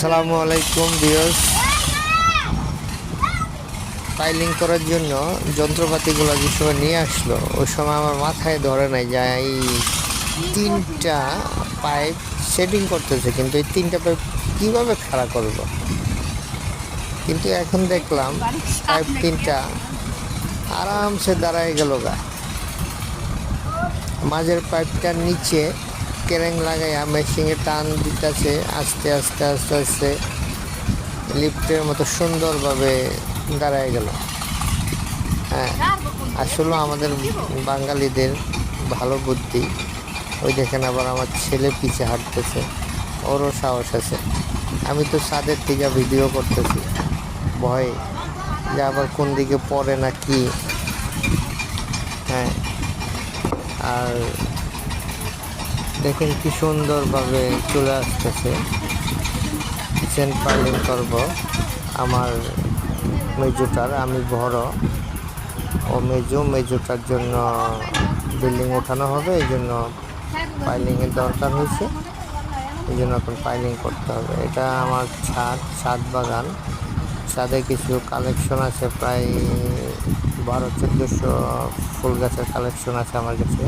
আসসালামু আলাইকুম viewers. Piling করার জন্য যন্ত্রপাতিগুলো যে সময় নিয়ে আসলো ওই সময় আমার মাথায় ধরে নাই যে এই তিনটা পাইপ সেটিং করতেছে, কিন্তু এই তিনটা পাইপ কীভাবে খাড়া করব। কিন্তু এখন দেখলাম পাইপ তিনটা আরামসে দাঁড়ায় গেল গা। মাঝের পাইপটার নিচে কেরেং লাগাইয়া মেশিনে টান দিতেছে, আস্তে আস্তে আস্তে আস্তে লিফটের মতো সুন্দরভাবে দাঁড়ায় গেল। হ্যাঁ, আসলে আমাদের বাঙালিদের ভালো বুদ্ধি। ওই দেখেন আবার আমার ছেলে পিছে হাঁটতেছে, ওরও সাহস আছে। আমি তো ছাদের থেকে ভিডিও করতেছি ভয়ে যে আবার কোন দিকে পড়ে না কি। হ্যাঁ, আর দেখেন কি সুন্দরভাবে চলে আসতেছে। কিচেন পাইলিং করব আমার মেজোটার, আমি বড় ও মেজোটার জন্য বিল্ডিং ওঠানো হবে, এই জন্য পাইলিংয়ের দরকার হয়েছে। এই জন্য এখন পাইলিং করতে হবে। এটা আমার ছাদ বাগান। ছাদে কিছু কালেকশন আছে, প্রায় 1200-1400 ফুল গাছের কালেকশন আছে আমার কাছে।